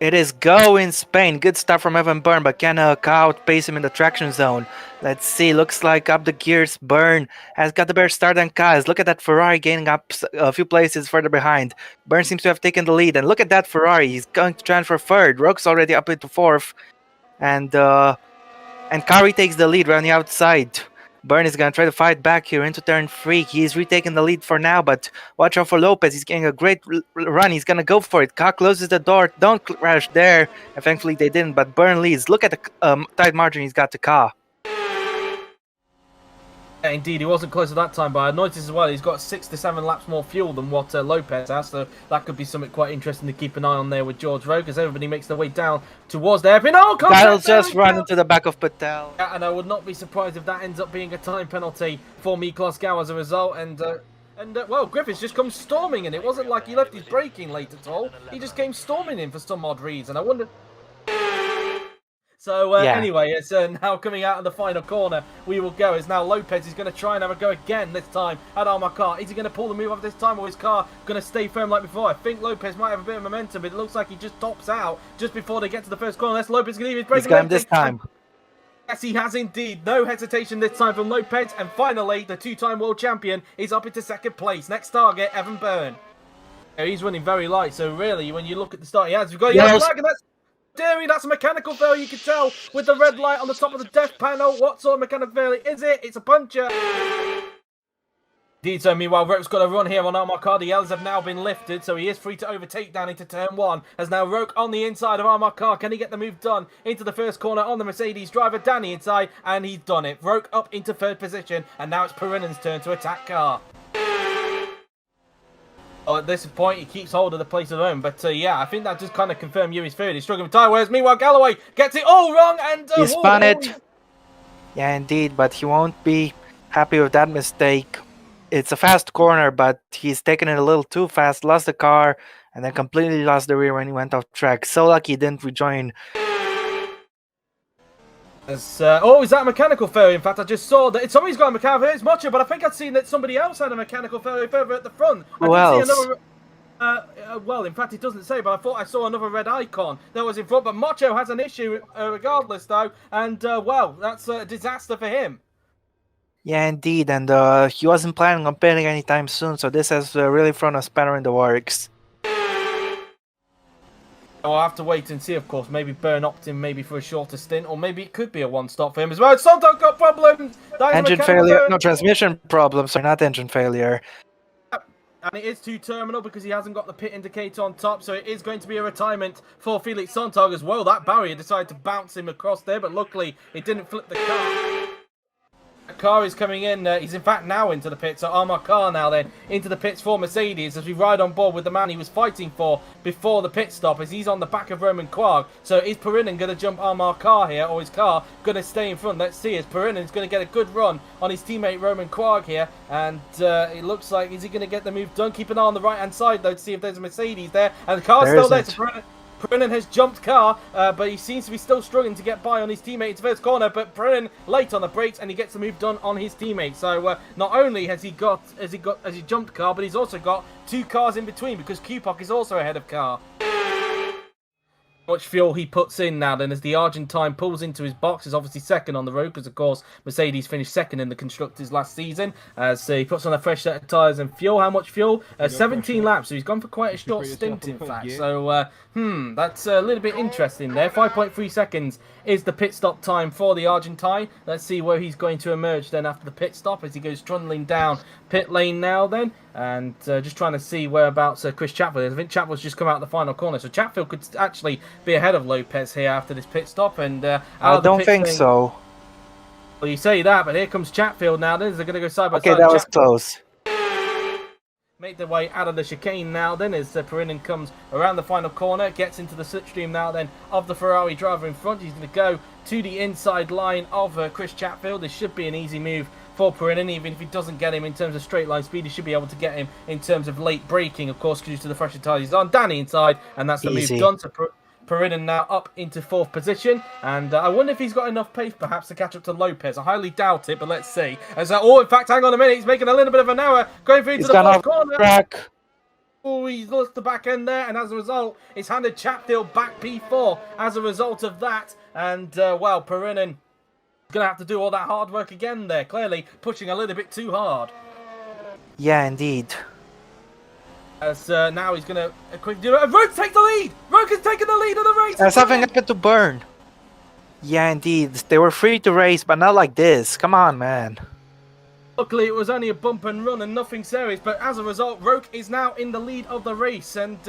It is go in Spain. Good start from Evan Byrne, but can Ka outpace him in the traction zone? Let's see. Looks like up the gears. Byrne has got the better start than Kaz. Look at that Ferrari gaining up a few places further behind. Byrne seems to have taken the lead, and look at that Ferrari. He's going to transfer third. Roke's already up into fourth, and Kari takes the lead right on the outside. Byrne is going to try to fight back here into turn 3. He's retaking the lead for now, but watch out for Lopez. He's getting a great run. He's going to go for it. Ka closes the door. Don't crash there. And thankfully they didn't, but Byrne leads. Look at the tight margin he's got to Ka. Yeah, indeed, he wasn't close at that time, but I noticed as well he's got 6 to 7 laps more fuel than what Lopez has, so that could be something quite interesting to keep an eye on there with George Rowe, as everybody makes their way down towards there. Oh, That'll just run into the back of Patel. Yeah, and I would not be surprised if that ends up being a time penalty for Miklos Gau as a result, and well, Griffiths just comes storming in. It wasn't like he left his braking late at all. He just came storming in for some odd reason. I wonder... So anyway, it's now coming out of the final corner. We will go as now Lopez is going to try and have a go again this time at Armar. Is he going to pull the move off this time, or is car going to stay firm like before? I think Lopez might have a bit of momentum, but it looks like he just tops out just before they get to the first corner. Unless Lopez can leave his braking. He's got him this time. Yes, he has indeed. No hesitation this time from Lopez. And finally, the two-time world champion is up into second place. Next target, Evan Byrne. He's running very light, so really, when you look at the start he has, we've got a yellow flag, and that's... Daring, that's a mechanical failure, you can tell with the red light on the top of the death panel. What sort of mechanical failure is it? It's a puncher. Indeed, so meanwhile, Roke's got a run here on Armar. The L's have now been lifted, so he is free to overtake down into turn 1. As now Roke on the inside of Armar. Can he get the move done into the first corner on the Mercedes driver? Danny inside, and he's done it. Roke up into third position, and now it's Perenan's turn to attack Car. At this point, he keeps hold of the place of their own. But yeah, I think that just kind of confirmed Yui's third. He's struggling with tyre wears. Meanwhile, Galloway gets it all wrong. And he spun it. Yeah, indeed. But he won't be happy with that mistake. It's a fast corner, but he's taken it a little too fast. Lost the car. And then completely lost the rear when he went off track. So lucky he didn't rejoin. Is that a mechanical failure? In fact, I just saw that somebody's got a mechanical failure. It's Mocho, but I think I'd seen that somebody else had a mechanical failure further at the front. Who else? See another, well, in fact, it doesn't say, but I thought I saw another red icon that was in front. But Mocho has an issue regardless, though, and well, that's a disaster for him. Yeah, indeed, and he wasn't planning on pitting anytime soon, so this has really thrown a spanner in the works. We'll have to wait and see, of course. Maybe Byrne opted in maybe for a shorter stint, or maybe it could be a one-stop for him as well. Sontag got problems! Engine failure, no, transmission problems, sorry, not engine failure. And it is two-terminal because he hasn't got the pit indicator on top, so it is going to be a retirement for Felix Sontag as well. That barrier decided to bounce him across there, but luckily it didn't flip the car. Car is coming in. He's in fact now into the pits. So Armar now then into the pits for Mercedes as we ride on board with the man he was fighting for before the pit stop, as he's on the back of Roman Quarg. So is Perinen going to jump Armar here, or is Car going to stay in front? Let's see, as Perinen's going to get a good run on his teammate Roman Quarg here, and it looks like, is he going to get the move done? Keep an eye on the right hand side though to see if there's a Mercedes there, and the car's still there. So Perinen has jumped Car, but he seems to be still struggling to get by on his teammate's first corner. But Perinen late on the brakes, and he gets the move done on his teammate. So not only has he jumped Car, but he's also got 2 cars in between because Kupok is also ahead of Car. Much fuel he puts in now then as the Argentine pulls into his box. Is obviously second on the road because of course Mercedes finished second in the constructors last season, as he puts on a fresh set of tyres and fuel. How much fuel? 17 laps, so he's gone for quite a short stint in fact. So that's a little bit interesting there. 5.3 seconds is the pit stop time for the Argentine. Let's see where he's going to emerge then after the pit stop as he goes trundling down pit lane now then, and just trying to see whereabouts Chris Chatfield is. I think Chatfield's just come out of the final corner, so Chatfield could actually be ahead of Lopez here after this pit stop. And I don't think so. Well, you say that, but here comes Chatfield now. They're going to go side by side. Okay, that was close. Make their way out of the chicane now then as Perinen comes around the final corner, gets into the slipstream now then of the Ferrari driver in front. He's going to go to the inside line of Chris Chatfield. This should be an easy move for Perinen, even if he doesn't get him in terms of straight line speed. He should be able to get him in terms of late braking, of course, due to the fresher tyres he's on. Danny inside, and that's the move done. So Perinen now up into 4th position, and I wonder if he's got enough pace perhaps to catch up to Lopez. I highly doubt it, but let's see. As in fact, hang on a minute, he's making a little bit of an error going through to the 4th corner. Track. Oh, he's lost the back end there, and as a result, it's handed Chatfield back P4 as a result of that. And, well, Perinen going to have to do all that hard work again there, clearly pushing a little bit too hard. Yeah, indeed. As now he's going to quickly do it. Roke takes the lead! Roke has taken the lead of the race! Something happened to Burn. Yeah, indeed. They were free to race, but not like this. Come on, man. Luckily, it was only a bump and run and nothing serious, but as a result, Roke is now in the lead of the race, and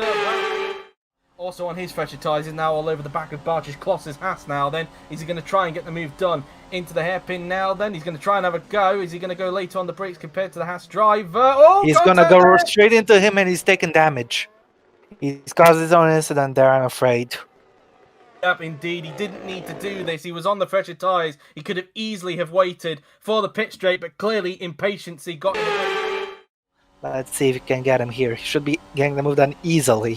also on his fresher tyres, he's now all over the back of Barcic Kloss's Haas now. Then is he going to try and get the move done into the hairpin now? Then he's going to try and have a go. Is he going to go later on the brakes compared to the Haas driver? Oh, he's going to go straight into him, and he's taking damage. He's caused his own incident there, I'm afraid. Yep, indeed. He didn't need to do this. He was on the fresher tyres. He could have easily have waited for the pit straight, but clearly impatience got in the way. Let's see if we can get him here. He should be getting the move done easily.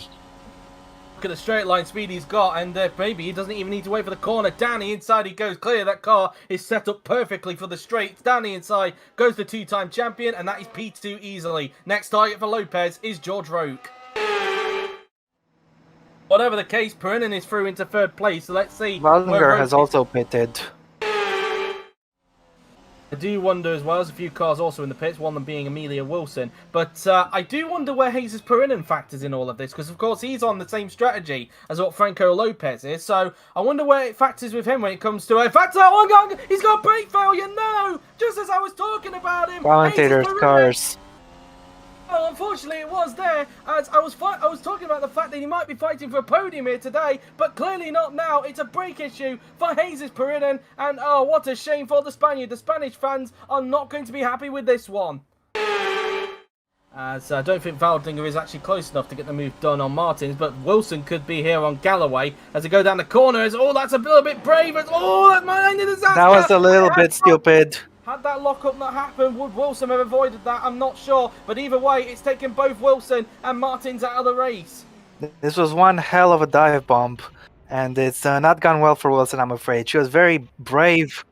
Look at the straight line speed he's got, and maybe he doesn't even need to wait for the corner. Danny inside he goes. Clear. That car is set up perfectly for the straights. Danny inside goes the two-time champion, and that is P2 easily. Next target for Lopez is George Roke. Whatever the case, Perinen is through into third place, so let's see. Wallinger has also pitted. I do wonder as well, there's a few cars also in the pits, one of them being Amelia Wilson. But I do wonder where Jesus Perinen factors in all of this, because of course he's on the same strategy as what Franco Lopez is. So I wonder where it factors with him when it comes to... In fact, he's got brake failure, no! Just as I was talking about him! Commentators' cars. Well, unfortunately, it was there, as I was talking about the fact that he might be fighting for a podium here today, but clearly not now. It's a brake issue for Jesus Perinen, and oh, what a shame for the Spaniard. The Spanish fans are not going to be happy with this one. As I don't think Waldinger is actually close enough to get the move done on Martins, but Wilson could be here on Galloway as they go down the corner. Oh, that's a little bit brave. Oh, that's my end of disaster. That was a little bit stupid. Had that lockup not happened, would Wilson have avoided that? I'm not sure. But either way, it's taken both Wilson and Martins out of the race. This was one hell of a dive bomb. And it's not gone well for Wilson, I'm afraid. She was very brave.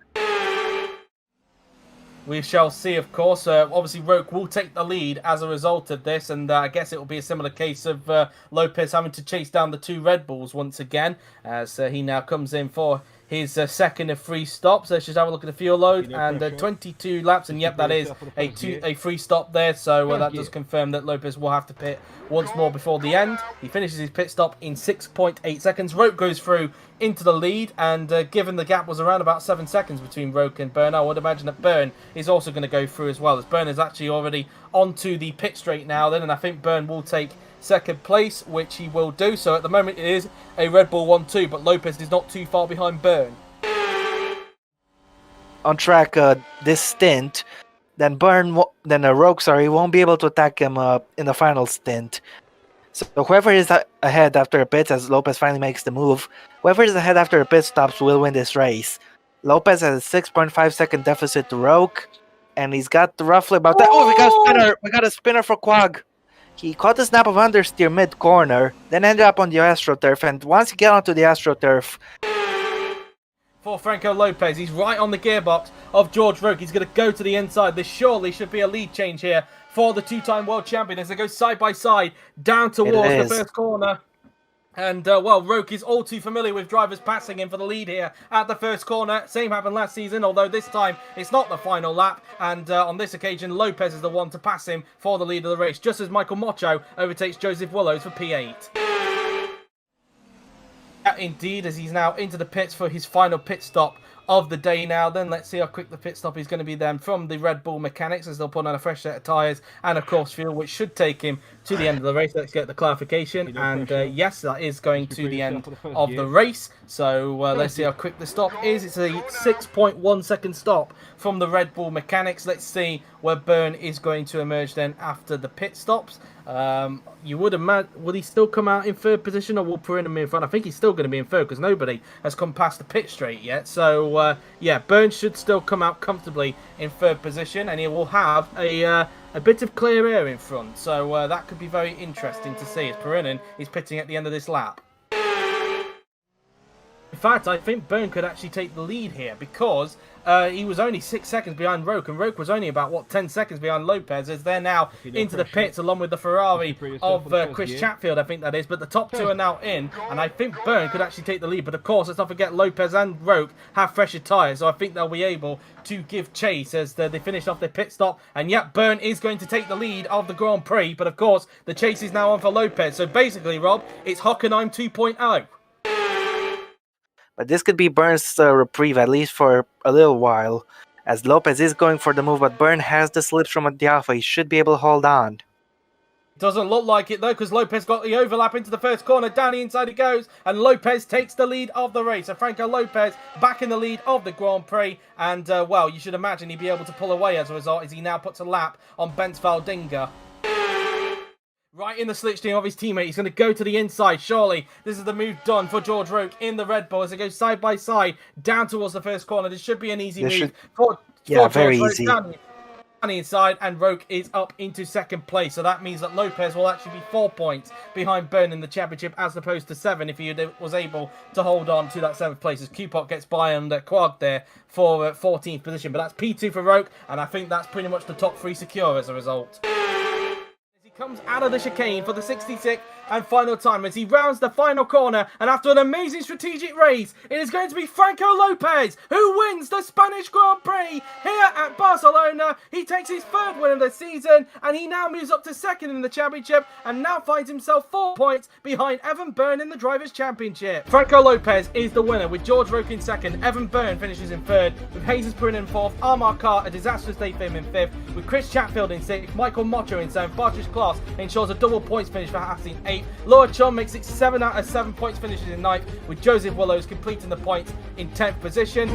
We shall see, of course. Obviously, Roke will take the lead as a result of this. And I guess it will be a similar case of Lopez having to chase down the two Red Bulls once again. As he now comes in for his second of 3 stops. Let's just have a look at the fuel load, and 22 laps, and yep, that is a free stop there, so that does confirm that Lopez will have to pit once more before the end. He finishes his pit stop in 6.8 seconds. Roke goes through into the lead, and given the gap was around about 7 seconds between Roke and Byrne, I would imagine that Byrne is also going to go through as well, as Byrne is actually already onto the pit straight now then, and I think Byrne will take second place, which he will do. So at the moment it is a Red Bull 1-2, but Lopez is not too far behind Byrne. On track this stint, then Roke, won't be able to attack him in the final stint. So whoever is ahead after a pit, as Lopez finally makes the move, whoever is ahead after a pit stops will win this race. Lopez has a 6.5 second deficit to Roke, and he's got roughly about that. Oh, we got a spinner! We got a spinner for Quag. He caught a snap of understeer mid-corner, then ended up on the AstroTurf, and once he got onto the AstroTurf... For Franco Lopez, he's right on the gearbox of George Roke. He's going to go to the inside. This surely should be a lead change here for the two-time world champion as they go side by side down towards the first corner. And, well, Roke is all too familiar with drivers passing him for the lead here at the first corner. Same happened last season, although this time it's not the final lap. And on this occasion, Lopez is the one to pass him for the lead of the race, just as Michael Mocho overtakes Joseph Willows for P8. Indeed, as he's now into the pits for his final pit stop of the day now. Then let's see how quick the pit stop is going to be then from the Red Bull mechanics, as they'll put on a fresh set of tyres and of course fuel, which should take him to the end of the race. Let's get the clarification, and yes, that is going to the end of the race. So let's see how quick the stop is. It's a 6.1 second stop from the Red Bull mechanics. Let's see where Byrne is going to emerge then after the pit stops. You would imagine, will he still come out in third position, or will Perinen be in front? I think he's still going to be in third because nobody has come past the pit straight yet. So yeah, Byrne should still come out comfortably in third position, and he will have a bit of clear air in front. So that could be very interesting to see as Perinen is pitting at the end of this lap. In fact, I think Byrne could actually take the lead here because he was only 6 seconds behind Roque, and Roque was only about, 10 seconds behind Lopez, as they're now into the pits along with the Ferrari of Chris Chatfield, I think that is. But the top two are now in, and I think Byrne could actually take the lead. But of course, let's not forget Lopez and Roque have fresher tyres, so I think they'll be able to give chase as they finish off their pit stop. And yep, Byrne is going to take the lead of the Grand Prix, but of course, the chase is now on for Lopez. So basically, Rob, it's Hockenheim 2.0. But this could be Byrne's reprieve, at least for a little while, as Lopez is going for the move, but Byrne has the slips from the Alpha. He should be able to hold on. Doesn't look like it though, because Lopez got the overlap into the first corner. Down the inside it goes, and Lopez takes the lead of the race. So Franco Lopez back in the lead of the Grand Prix, and well, you should imagine he'd be able to pull away as a result, as he now puts a lap on Bence Valdinger. Right in the slipstream of his teammate. He's going to go to the inside, surely. This is the move done for George Roque in the Red Bull as they go side by side down towards the first corner. This should be an easy move for very George easy. Roque down the inside, and Roque is up into second place. So that means that Lopez will actually be 4 points behind Byrne in the championship as opposed to 7 if he was able to hold on to that 7th place, as Q-Pop gets by on Quag there for 14th position. But that's P2 for Roque, and I think that's pretty much the top 3 secure as a result. Comes out of the chicane for the 66th and final time as he rounds the final corner, and after an amazing strategic race, it is going to be Franco Lopez who wins the Spanish Grand Prix here at Barcelona. He takes his 3rd win of the season, and he now moves up to 2nd in the championship and now finds himself 4 points behind Evan Byrne in the Drivers' Championship. Franco Lopez is the winner with George Roque in 2nd, Evan Byrne finishes in 3rd, with Jesus Purin in 4th, Armar Carr a disastrous day for him in 5th, with Chris Chatfield in 6th, Michael Mocho in 7th, Bartrish Class ensures a double points finish for Haas in 8th. Laura Chun makes it 7 out of 7 points finishes in 9th, with Joseph Willows completing the points in 10th position.